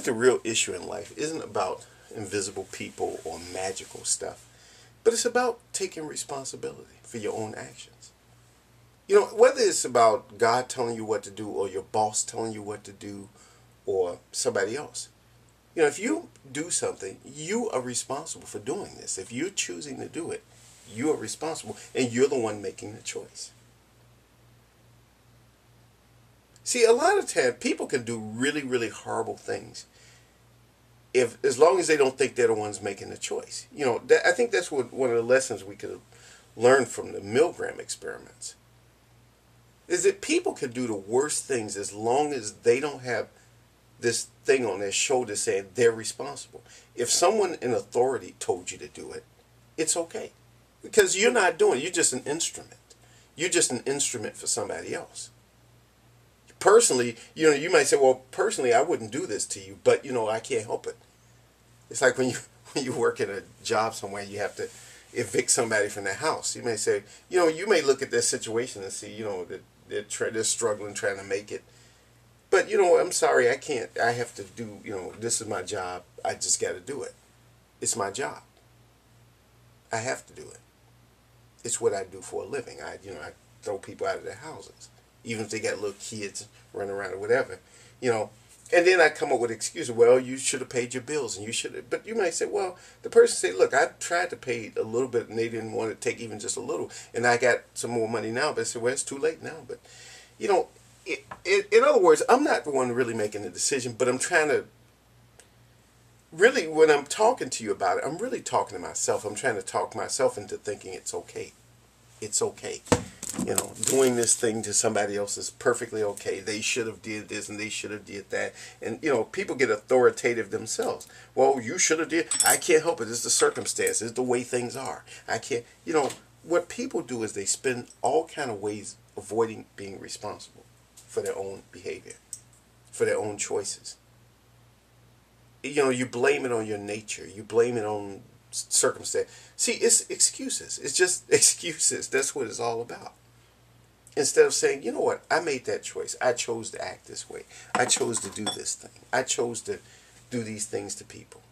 the real issue in life isn't about invisible people or magical stuff, but it's about taking responsibility for your own actions. You know, whether it's about God telling you what to do or your boss telling you what to do or somebody else. You know, if you do something, you are responsible for doing this. If you're choosing to do it, you are responsible and you're the one making the choice. See, a lot of times people can do really, really horrible things as long as they don't think they're the ones making the choice. You know, I think that's one of the lessons we could learn from the Milgram experiments. Is that people can do the worst things as long as they don't have this thing on their shoulder saying they're responsible. If someone in authority told you to do it, it's okay. Because you're not doing it. You're just an instrument. You're just an instrument for somebody else. Personally, you know, you might say, well, personally, I wouldn't do this to you, but, you know, I can't help it. It's like when you work in a job somewhere, you have to evict somebody from their house. You may say, you know, you may look at their situation and see, you know, that they're struggling, trying to make it. But, you know, I'm sorry, I can't. I have to do, you know, this is my job. I just got to do it. It's my job. I have to do it. It's what I do for a living. I throw people out of their houses, even if they got little kids running around or whatever, you know. And then I come up with excuses. Well, you should have paid your bills, and you should have. But you might say, well, the person say, look, I tried to pay a little bit, and they didn't want to take even just a little, and I got some more money now. But I said, well, it's too late now. But, you know, in other words, I'm not the one really making the decision, but I'm trying to. Really, when I'm talking to you about it, I'm really talking to myself. I'm trying to talk myself into thinking it's okay. It's okay. You know, doing this thing to somebody else is perfectly okay. They should have did this and they should have did that. And, you know, people get authoritative themselves. Well, you should have did. I can't help it. It's the circumstances. It's the way things are. I can't. You know, what people do is they spend all kind of ways avoiding being responsible for their own behavior, for their own choices. You know, you blame it on your nature. You blame it on circumstance. See, it's excuses. It's just excuses. That's what it's all about. Instead of saying, you know what, I made that choice. I chose to act this way. I chose to do this thing. I chose to do these things to people.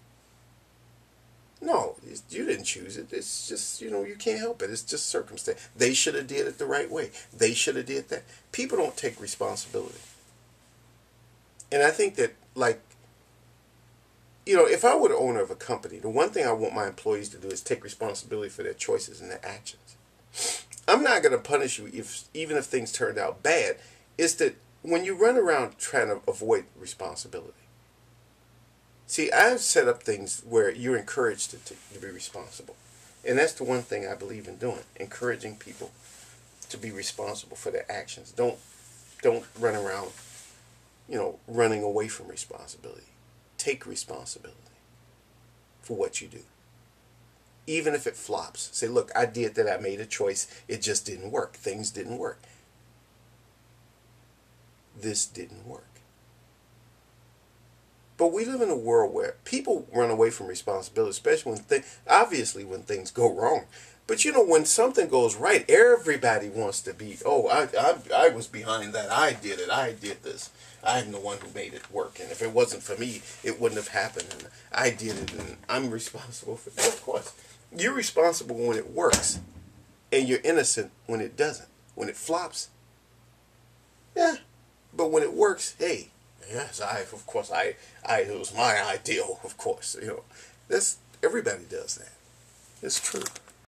No, you didn't choose it. It's just, you know, you can't help it. It's just circumstance. They should have did it the right way. They should have did that. People don't take responsibility. And I think that, like, you know, if I were the owner of a company, the one thing I want my employees to do is take responsibility for their choices and their actions. I'm not going to punish you even if things turned out bad. It's that when you run around trying to avoid responsibility. See, I've set up things where you're encouraged to be responsible. And that's the one thing I believe in doing, encouraging people to be responsible for their actions. Don't run around, you know, running away from responsibility. Take responsibility for what you do. Even if it flops. Say, look, I did that. I made a choice. It just didn't work. Things didn't work. This didn't work. But we live in a world where people run away from responsibility, especially obviously when things go wrong. But you know, when something goes right, everybody wants to be, oh, I was behind that. I did it. I did this. I'm the one who made it work. And if it wasn't for me, it wouldn't have happened. And I did it, and I'm responsible for it. Of course. You're responsible when it works, and you're innocent when it doesn't. When it flops, yeah. But when it works, hey, yes, it was my ideal, of course. You know, everybody does that. It's true.